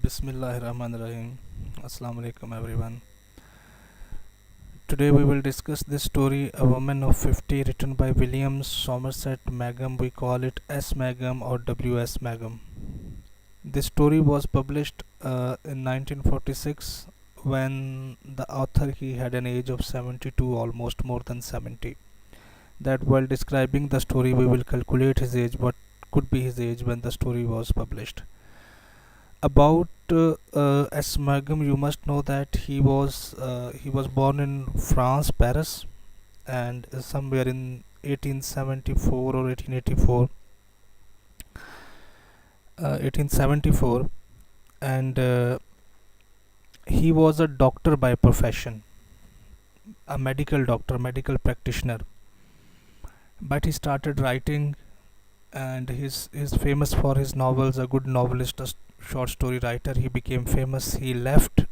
Bismillahirrahmanirrahim. Assalamu alaikum everyone. Today we will discuss this story, A Woman of 50, written by William Somerset Maugham. We call it S. Maugham or W.S. Maugham. This story was published in 1946 when the author he had an age of 72, almost more than 70. That while describing the story we will calculate his age, what could be his age when the story was published. About S. Maugham, you must know that he was born in France, Paris, and somewhere in 1874 or 1874, and he was a doctor by profession, a medical doctor, medical practitioner. But he started writing, and he's famous for his novels. A good novelist, short story writer. He became famous. He left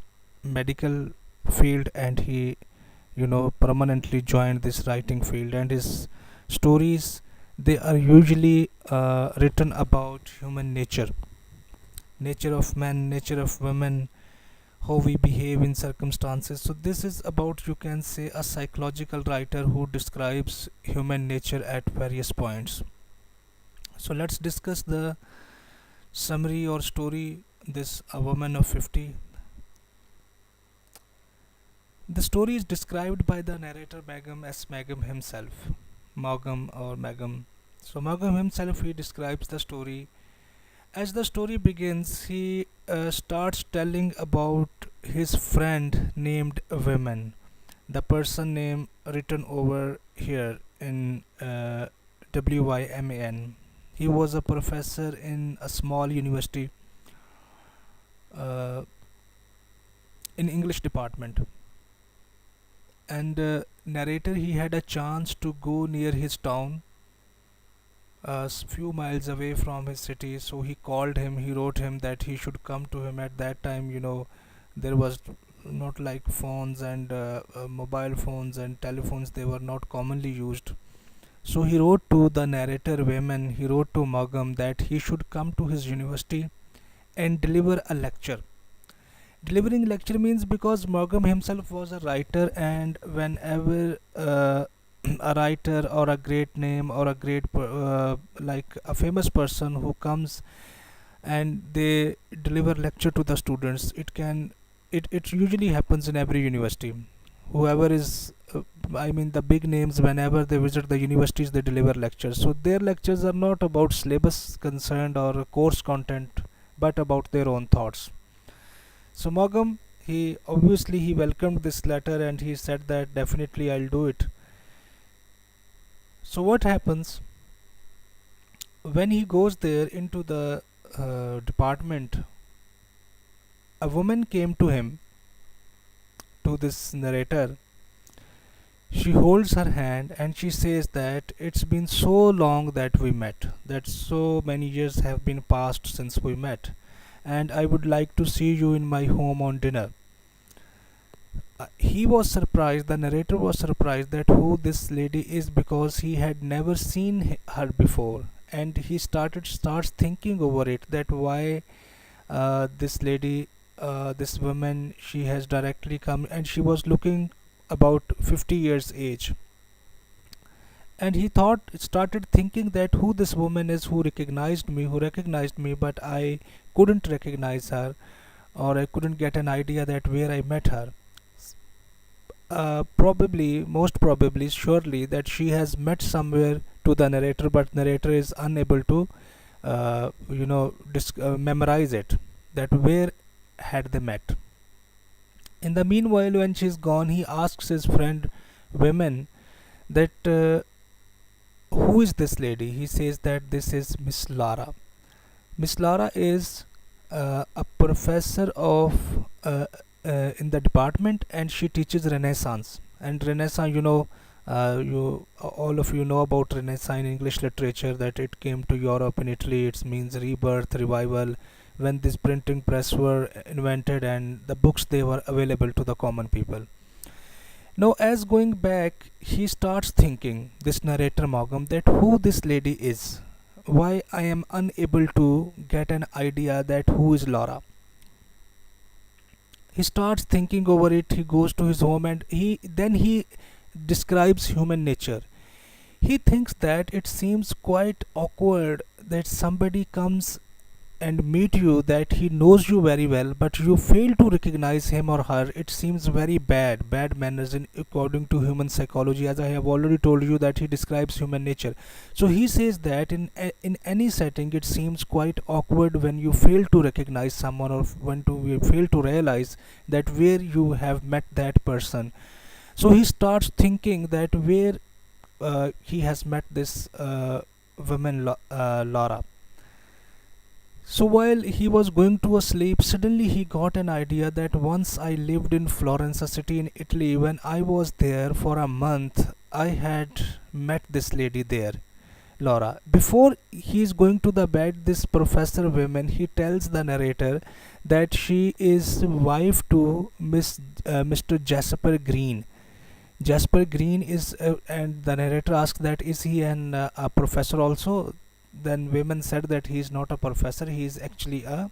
medical field and he permanently joined this writing field, and his stories, they are usually written about human nature of men, nature of women, how we behave in circumstances. So this is about, you can say, a psychological writer who describes human nature at various points. So let's discuss the summary or story, this A Woman of 50. The story is described by the narrator Maugham as Maugham himself. Maugham or Maugham. So Maugham himself, he describes the story. As the story begins, he starts telling about his friend named Women. The person name written over here in WYMAN. He was a professor in a small university uh, in English department, and narrator, he had a chance to go near his town, a few miles away from his city. So he called him, he wrote him that he should come to him. At that time, there was not like phones and mobile phones and telephones, they were not commonly used. So he wrote to the narrator Wayman, he wrote to Maugham that he should come to his university and deliver a lecture. Delivering lecture means because Maugham himself was a writer, and whenever a writer or a great name or a like a famous person who comes and they deliver lecture to the students, it usually happens in every university. Whoever is I mean the big names, whenever they visit the universities, they deliver lectures. So their lectures are not about syllabus concerned or course content, but about their own thoughts. So Maugham, he welcomed this letter and he said that definitely I'll do it. So what happens when he goes there into the department? A woman came to him, to this narrator. She holds her hand and she says that it's been so long that we met, that so many years have been passed since we met, and I would like to see you in my home on dinner. He was surprised, the narrator was surprised that who this lady is, because he had never seen her before, and he starts thinking over it, that why this lady, this woman, she has directly come, and she was looking about 50 years age. And he started thinking that who this woman is, who recognized me, but I couldn't recognize her, or I couldn't get an idea that where I met her. Probably, most probably, surely, that she has met somewhere to the narrator, but narrator is unable to memorize it, that where had they met. In the meanwhile, when she's gone, he asks his friend Women that who is this lady. He says that this is Miss Lara. Miss Lara is a professor of in the department, and she teaches Renaissance. And Renaissance, you all of you know about Renaissance in English literature, that it came to Europe in Italy. It means rebirth, revival, when this printing press were invented and the books, they were available to the common people. Now, as going back, he starts thinking, this narrator Maugham, that who this lady is, why I am unable to get an idea that who is Laura. He starts thinking over it. He goes to his home and he describes human nature. He thinks that it seems quite awkward that somebody comes and meet you, that he knows you very well, but you fail to recognize him or her. It seems very bad manners in according to human psychology, as I have already told you that he describes human nature. So he says that in any setting it seems quite awkward when you fail to recognize someone, or when to you fail to realize that where you have met that person. So he starts thinking that where he has met this woman, Laura. So while he was going to a sleep, suddenly he got an idea that once I lived in Florence, a city in Italy. When I was there for a month, I had met this lady there, Laura. Before he is going to the bed, this professor woman, he tells the narrator that she is wife to Mr. Jasper Green. Jasper Green is, and the narrator asks that is he a professor also. Then women said that he is not a professor, he is actually a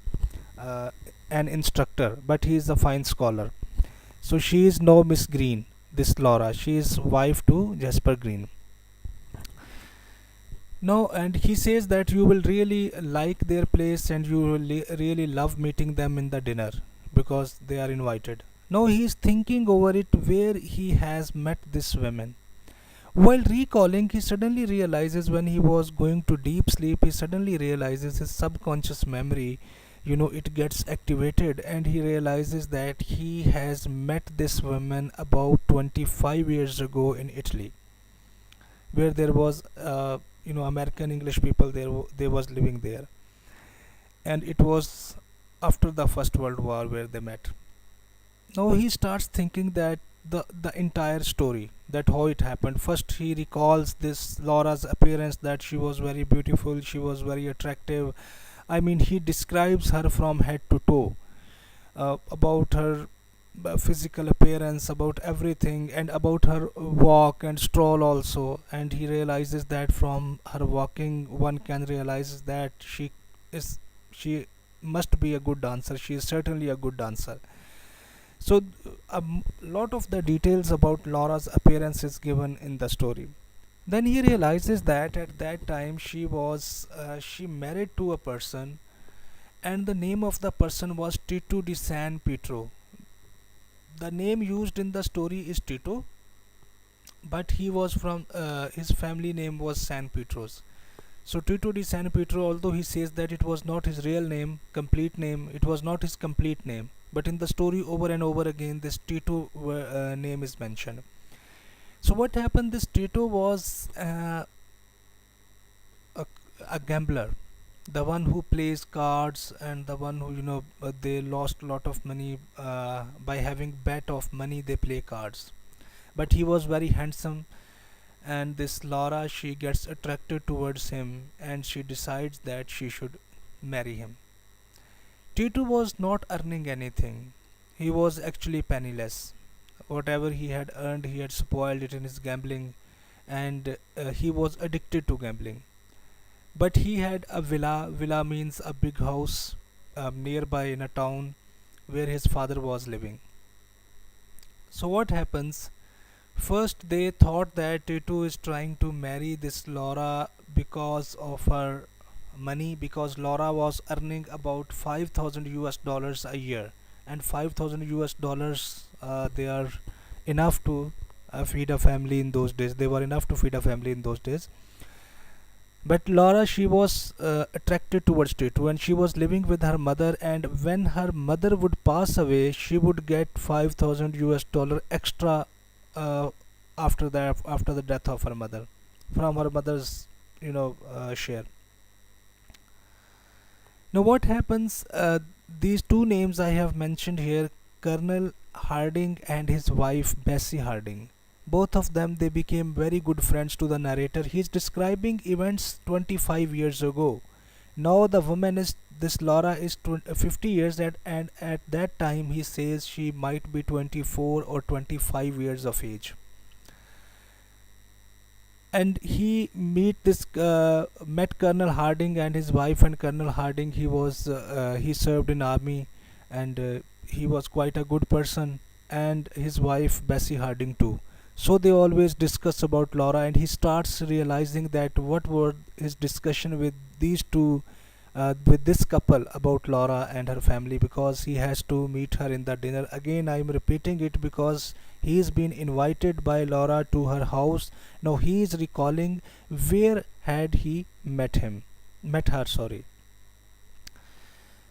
uh, an instructor, but he is a fine scholar. So she is no Miss Green, this Laura. She is wife to Jasper Green. No, and he says that you will really like their place and you will really love meeting them in the dinner because they are invited. Now he is thinking over it where he has met this woman. While recalling, he suddenly realizes when he was going to deep sleep, he suddenly realizes his subconscious memory, it gets activated, and he realizes that he has met this woman about 25 years ago in Italy, where there was, American English people there, they was living there. And it was after the First World War where they met. Now he starts thinking that the entire story, that how it happened. First he recalls this Laura's appearance, that she was very beautiful, she was very attractive. I mean, he describes her from head to toe, about her physical appearance, about everything, and about her walk and stroll also. And he realizes that from her walking one can realize that is she must be a good dancer. She is certainly a good dancer. So a lot of the details about Laura's appearance is given in the story. Then he realizes that at that time she married to a person, and the name of the person was Tito di San Pietro. The name used in the story is Tito, but he was from his family name was San Pietros. So Tito di San Pietro, although he says that it was not his real name, complete name, it was not his complete name, but in the story over and over again this Tito name is mentioned. So what happened? This Tito was a, a gambler, the one who plays cards, and the one who they lost a lot of money by having bet of money they play cards. But he was very handsome, and this Laura, she gets attracted towards him, and she decides that she should marry him. Tito was not earning anything. He was actually penniless. Whatever he had earned, he had spoiled it in his gambling, and he was addicted to gambling. But he had a villa. Villa means a big house nearby in a town where his father was living. So what happens? First, they thought that Tito is trying to marry this Laura because of her money, because Laura was earning about 5,000 US dollars a year, and 5,000 US dollars, they are enough to feed a family in those days. They were enough to feed a family in those days. But Laura, she was attracted towards Tito, and she was living with her mother. And when her mother would pass away, she would get 5,000 US dollar extra uh, after the death of her mother, from her mother's share. Now what happens? These two names I have mentioned here, Colonel Harding and his wife Bessie Harding. Both of them, they became very good friends to the narrator. He's describing events 25 years ago. Now the woman is this Laura is 50 years, and at that time he says she might be 24 or 25 years of age. And he met Colonel Harding and his wife. And Colonel Harding, he served in army, and he was quite a good person, and his wife Bessie Harding too. So they always discuss about Laura, and he starts realizing that what were his discussion with these two, with this couple about Laura and her family, because he has to meet her in the dinner. Again, I'm repeating it because he's been invited by Laura to her house. Now he is recalling where had he met her, sorry.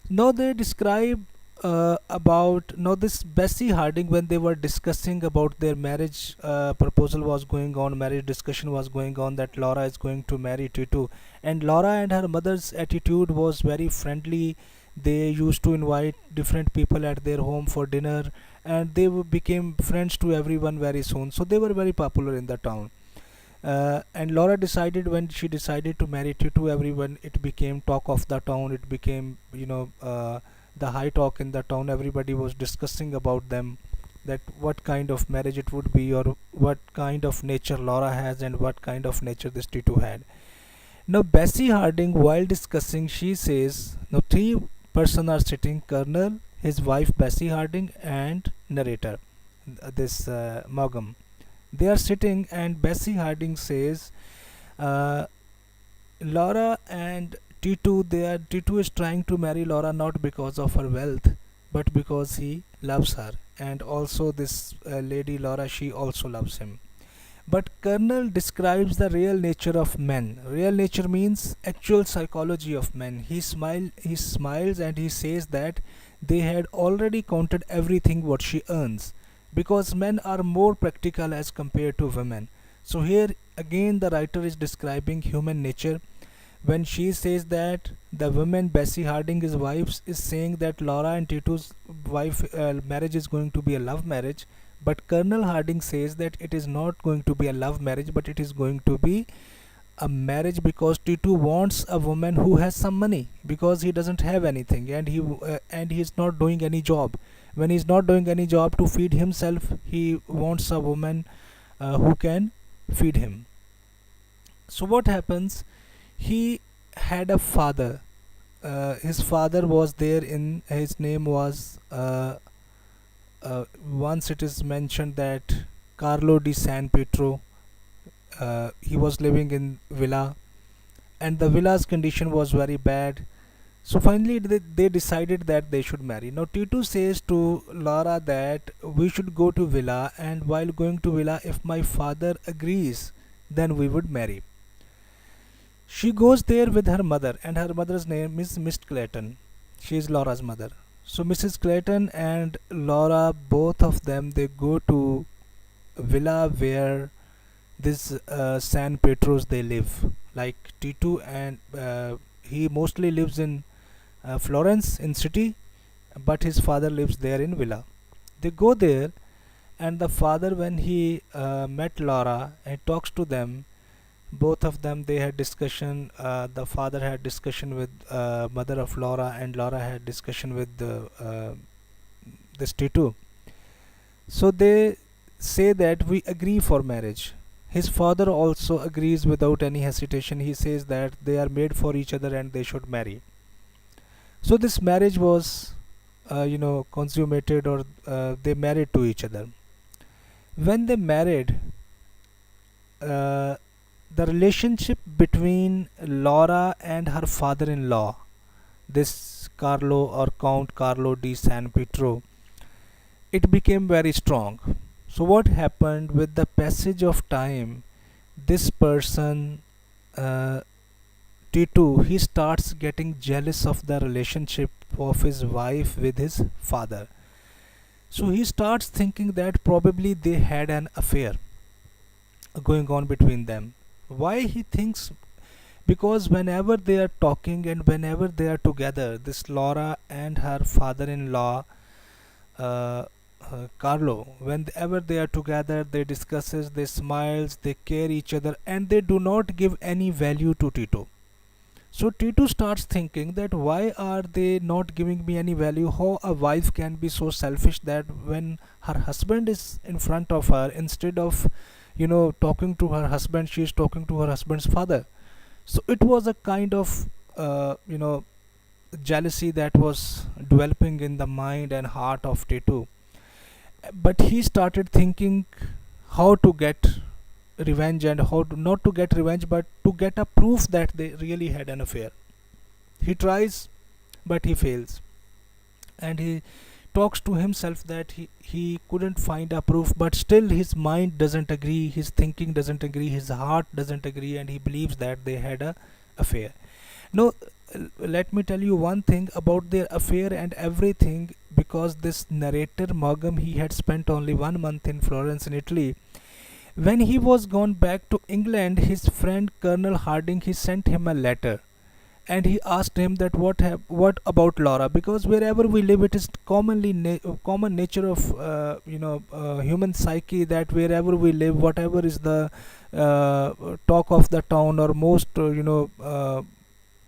Now they describe about, now this Bessie Harding, when they were discussing about their marriage proposal was going on, marriage discussion was going on, that Laura is going to marry Titu, and Laura and her mother's attitude was very friendly. They used to invite different people at their home for dinner, and they became friends to everyone very soon. So they were very popular in the town. And Laura decided, when she decided to marry Titu, everyone, it became talk of the town. It became, the high talk in the town. Everybody was discussing about them, that what kind of marriage it would be, or what kind of nature Laura has, and what kind of nature this Titu had. Now Bessie Harding, while discussing, she says, now three person are sitting: Colonel, his wife Bessie Harding, and narrator, this Maugham. They are sitting, and Bessie Harding says, uh, Laura and Titu is trying to marry Laura not because of her wealth, but because he loves her, and also this lady Laura, she also loves him. But Colonel describes the real nature of men. Real nature means actual psychology of men. He smiles, and he says that they had already counted everything what she earns, because men are more practical as compared to women. So here again the writer is describing human nature when she says that the woman Bessie Harding, his wife, is saying that Laura and Tito's wife marriage is going to be a love marriage, but Colonel Harding says that it is not going to be a love marriage, but it is going to be a marriage, because Tito wants a woman who has some money, because he doesn't have anything, and he is not doing any job. When he is not doing any job to feed himself, he wants a woman who can feed him. So what happens? He had a father. His father was there. In his name was once it is mentioned that Carlo di San Pietro. He was living in villa, and the villa's condition was very bad. So finally they decided that they should marry. Now Tito says to Laura that we should go to villa, and while going to villa, if my father agrees, then we would marry. She goes there with her mother, and her mother's name is Miss Clayton. She is Laura's mother. So Mrs. Clayton and Laura, both of them, they go to a villa where this San Petros they live. Like Tito, and he mostly lives in Florence in city, but his father lives there in villa. They go there, and the father, when he met Laura and talks to them, both of them, they had discussion. The father had discussion with mother of Laura, and Laura had discussion with this Tito. So they say that we agree for marriage. His father also agrees without any hesitation. He says that they are made for each other and they should marry. So this marriage was, consummated, or they married to each other. When they married, uh, the relationship between Laura and her father-in-law, this Carlo or Count Carlo di San Pietro, it became very strong. So what happened with the passage of time? This person, uh, Tito, he starts getting jealous of the relationship of his wife with his father. So he starts thinking that probably they had an affair going on between them. Why he thinks? Because whenever they are talking and whenever they are together, this Laura and her father-in-law, uh, Carlo, whenever they are together, they discusses, they smiles, they care each other, and they do not give any value to Tito. So Tito starts thinking that why are they not giving me any value? How a wife can be so selfish that when her husband is in front of her, instead of talking to her husband, she is talking to her husband's father. So it was a kind of jealousy that was developing in the mind and heart of Titu. But he started thinking how to get revenge, and how to, not to get revenge but to get a proof that they really had an affair. He tries, but he fails, and he talks to himself that he couldn't find a proof, but still his mind doesn't agree, his thinking doesn't agree, his heart doesn't agree, and he believes that they had a affair. No, let me tell you one thing about their affair and everything, because this narrator Maugham, he had spent only 1 month in Florence in Italy. When he was gone back to England, his friend Colonel Harding, he sent him a letter, and he asked him that what about Laura, because wherever we live it is commonly common nature of human psyche, that wherever we live, whatever is the talk of the town, or most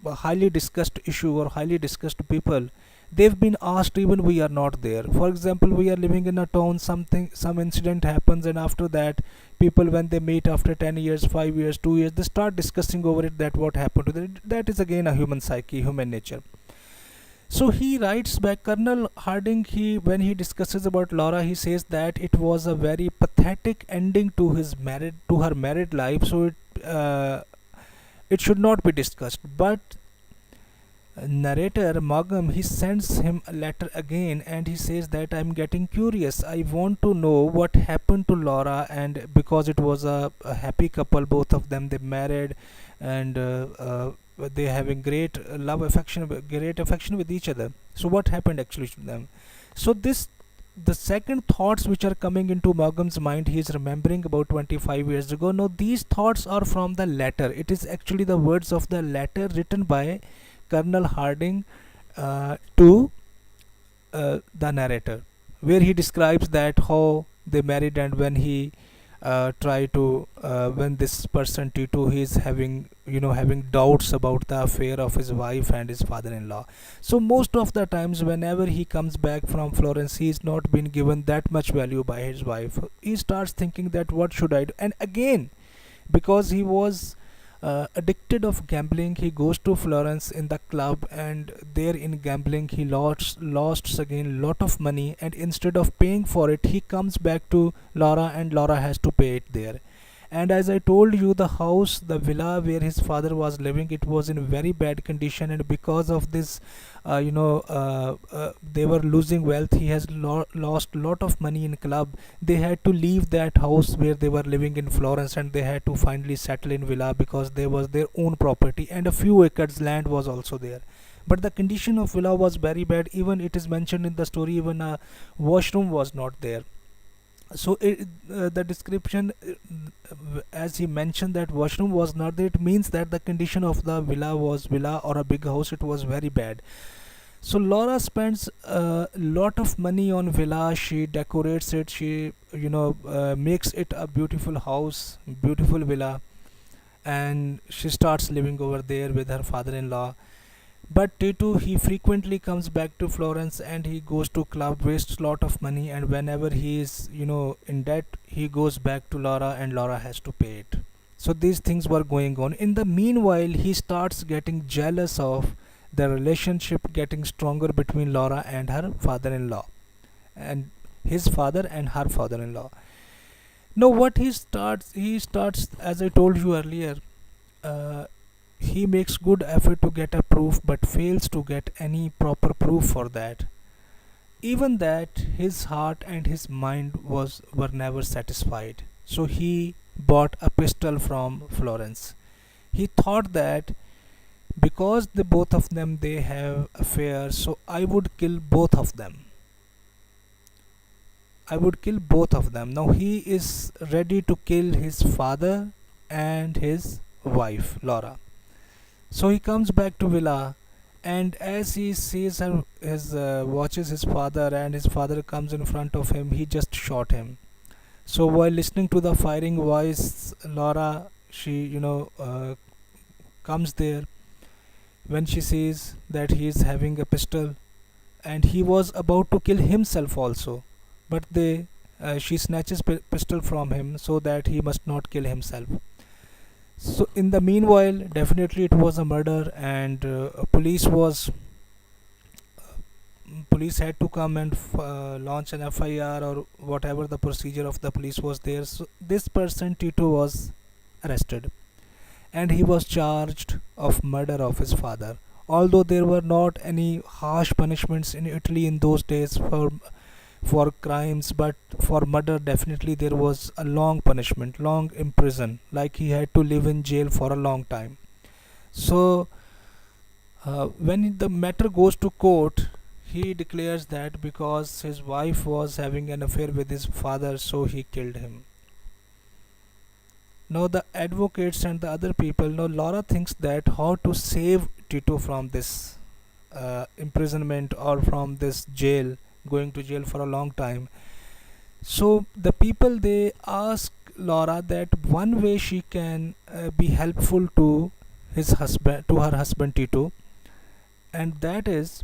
highly discussed issue or highly discussed people, they've been asked even we are not there. For example, we are living in a town, some incident happens, and after that people, when they meet after 10 years, 5 years, 2 years, they start discussing over it, that what happened to them. That is again a human psyche, human nature. So he writes back, Colonel Harding, he when he discusses about Laura, he says that it was a very pathetic ending to her married life, so it should not be discussed. But narrator Maugham, he sends him a letter again, and he says that I'm getting curious, I want to know what happened to Laura, and because it was a happy couple, both of them, they married, and they having great love affection, great affection with each other. So what happened actually to them? So this, the second thoughts which are coming into Maugham's mind, he is remembering about 25 years ago. Now these thoughts are from the letter, it is actually the words of the letter written by Colonel Harding to the narrator, where he describes that how they married, and when he when this person Tito, he is having having doubts about the affair of his wife and his father-in-law. So most of the times whenever he comes back from Florence, he is not been given that much value by his wife. He starts thinking that what should I do, and again, because he was addicted of gambling, he goes to Florence in the club, and there in gambling he lost again lot of money, and instead of paying for it, he comes back to Laura, and Laura has to pay it there. And as I told you, the house, the villa where his father was living, it was in very bad condition, and because of this they were losing wealth, he has lost lot of money in club. They had to leave that house where they were living in Florence, and they had to finally settle in villa, because there was their own property, and a few acres land was also there. But the condition of villa was very bad, even it is mentioned in the story, even a washroom was not there. So the description, as he mentioned that washroom was not there, it means that the condition of the villa or a big house, it was very bad. So Laura spends a lot of money on villa, she decorates it, she makes it a beautiful house, beautiful villa, and she starts living over there with her father-in-law. But Tito, he frequently comes back to Florence, and he goes to club, wastes lot of money, and whenever he is in debt, he goes back to Laura, and Laura has to pay it. So these things were going on. In the meanwhile, he starts getting jealous of the relationship getting stronger between Laura and her father-in-law, and his father and her father-in-law. Now what he starts, as I told you earlier, uh, he makes good effort to get a proof, but fails to get any proper proof for that. Even that, his heart and his mind were never satisfied. So he bought a pistol from Florence. He thought that because the both of them, they have affairs, so I would kill both of them. I would kill both of them. Now he is ready to kill his father and his wife Laura. So he comes back to villa, and as he sees watches his father, and his father comes in front of him, he just shot him. So while listening to the firing voice, Laura, she comes there. When she sees that he is having a pistol, and he was about to kill himself also, but she snatches pistol from him so that he must not kill himself. So in the meanwhile, definitely it was a murder, and police was police had to come and launch an FIR or whatever the procedure of the police was there. So this person Tito was arrested and he was charged of murder of his father. Although there were not any harsh punishments in Italy in those days for crimes, but for murder definitely there was a long punishment, long imprison, like he had to live in jail for a long time. So when the matter goes to court, he declares that because his wife was having an affair with his father, so he killed him. Now the advocates and the other people, now Laura thinks that how to save Tito from this imprisonment or from this jail, going to jail for a long time. So the people, they ask Laura that one way she can be helpful to his husband, to her husband Tito, and that is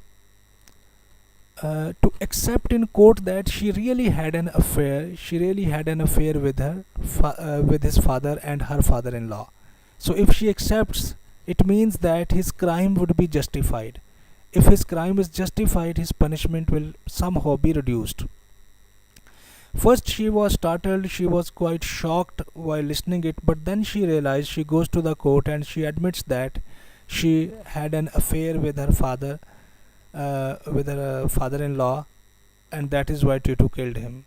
to accept in court that she really had an affair. She really had an affair with with his father and her father-in-law. So if she accepts, it means that his crime would be justified. If his crime is justified, his punishment will somehow be reduced. First, she was startled, she was quite shocked while listening it, but then she realized, she goes to the court and she admits that she had an affair with her father-in-law, and that is why Tito killed him.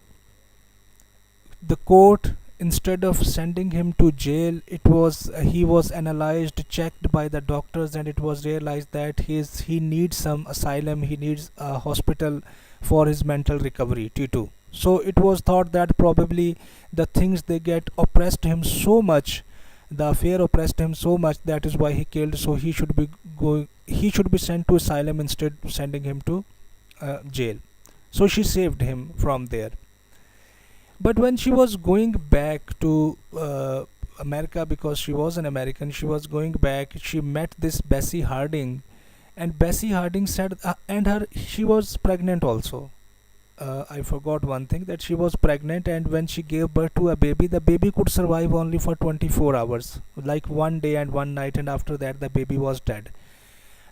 The court, instead of sending him to jail, he was analyzed, checked by the doctors, and it was realized that he needs some asylum, he needs a hospital for his mental recovery, Tito. So it was thought that probably the things they get oppressed him so much, the affair oppressed him so much, that is why he killed. So he should be sent to asylum instead of sending him to jail. So she saved him from there. But when she was going back to America, because she was an American, she was going back, she met this Bessie Harding, and Bessie Harding said, she was pregnant also. I forgot one thing, that she was pregnant, and when she gave birth to a baby, the baby could survive only for 24 hours, like one day and one night, and after that the baby was dead.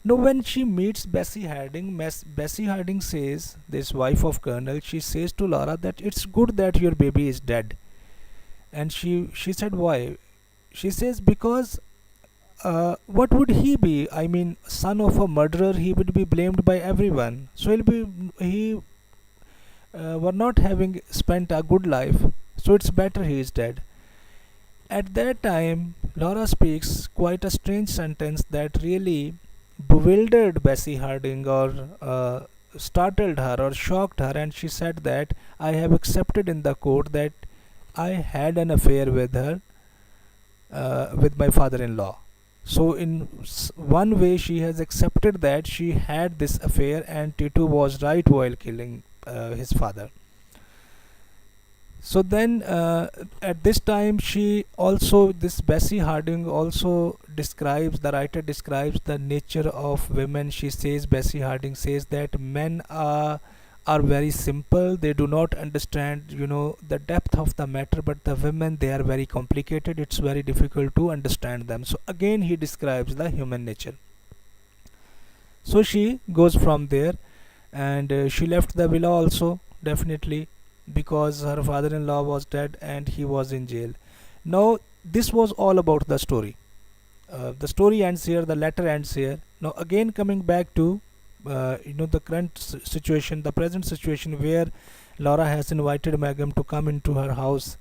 Now when she meets Bessie Harding, Bessie Harding says, this wife of Colonel, she says to Laura that it's good that your baby is dead. And she said, why? She says, because what would he be? I mean, son of a murderer, he would be blamed by everyone. So he were not having spent a good life, so it's better he is dead. At that time, Laura speaks quite a strange sentence that really bewildered Bessie Harding, or startled her or shocked her, and she said that I have accepted in the court that I had an affair with her, with my father-in-law. So in one way she has accepted that she had this affair and Tito was right while killing his father. So then at this time, this Bessie Harding also describes, the writer describes the nature of women. She says, Bessie Harding says that men are very simple, they do not understand the depth of the matter, but the women, they are very complicated, it's very difficult to understand them. So again he describes the human nature. So she goes from there, and she left the villa also, definitely, because her father-in-law was dead and he was in jail. Now this was all about the story. The story ends here, the letter ends here. Now again coming back to the current situation, the present situation, where Laura has invited Maugham to come into her house.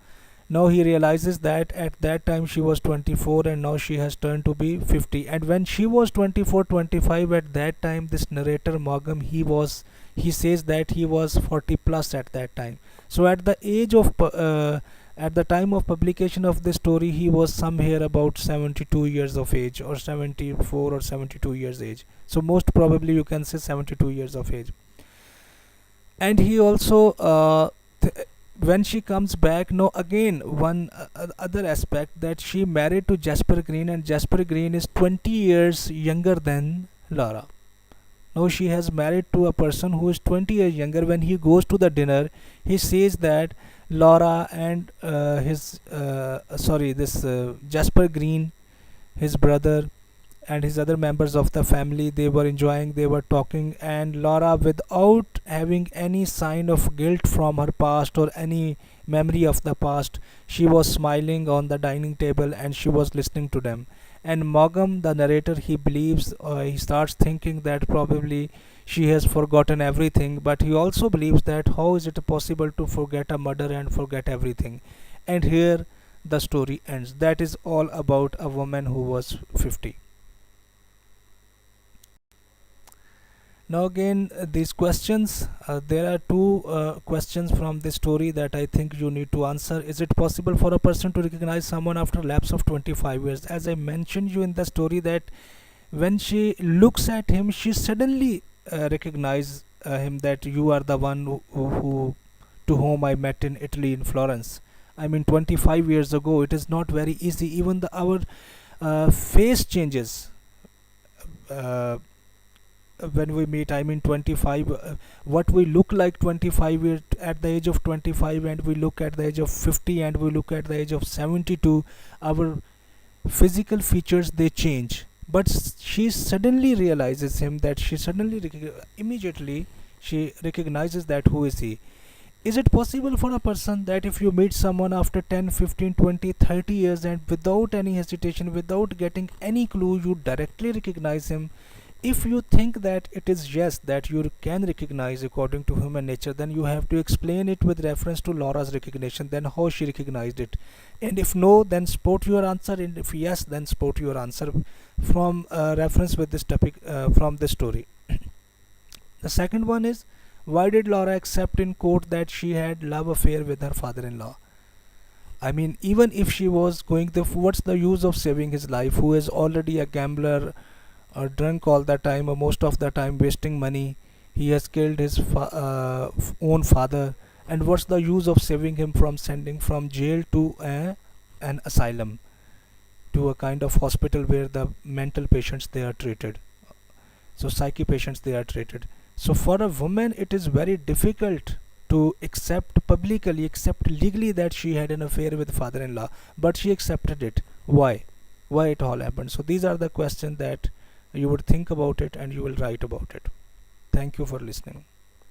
Now he realizes that at that time she was 24 and now she has turned to be 50, and when she was 24, 25, at that time this narrator Maugham, he says that he was 40 plus at that time. So at the age of at the time of publication of this story, he was somewhere about 72 years of age, or 74 or 72 years age. So most probably you can say 72 years of age. And he also when she comes back, now again one other aspect, that she married to Jasper Green, and Jasper Green is 20 years younger than Laura. Now she has married to a person who is 20 years younger. When he goes to the dinner, he says that Laura and Jasper Green, his brother, and his other members of the family, they were enjoying, they were talking, and Laura, without having any sign of guilt from her past or any memory of the past, she was smiling on the dining table and she was listening to them. And Maugham, the narrator, he believes, he starts thinking that probably she has forgotten everything, but he also believes that how is it possible to forget a murder and forget everything. And here the story ends. That is all about a woman who was 50. Now again, these questions, there are two questions from this story that I think you need to answer. Is it possible for a person to recognize someone after a lapse of 25 years? As I mentioned you in the story, that when she looks at him, she suddenly recognizes him, that you are the one who to whom I met in Italy, in Florence. I mean, 25 years ago. It is not very easy. Even our face changes. Uh, when we meet, I mean 25, what we look like 25 years at the age of 25, and we look at the age of 50, and we look at the age of 72, our physical features, they change. But she suddenly realizes him, that she suddenly immediately she recognizes that who is he. Is it possible for a person that if you meet someone after 10, 15, 20, 30 years, and without any hesitation, without getting any clue, you directly recognize him? If you think that it is yes, that you can recognize according to human nature, then you have to explain it with reference to Laura's recognition, then how she recognized it. And if no, then support your answer, and if yes, then support your answer from reference with this topic, from this story. The second one is, why did Laura accept in court that she had love affair with her father-in-law? I mean, even if she was going the, what's the use of saving his life, who is already a gambler, or drunk all the time, or most of the time wasting money? He has killed his own father, and what's the use of saving him from sending from jail to an asylum, to a kind of hospital where the mental patients they are treated, so psyche patients they are treated. So for a woman, it is very difficult to accept publicly, accept legally, that she had an affair with father-in-law, but she accepted it. Why it all happened? So these are the questions that you would think about it, and you will write about it. Thank you for listening.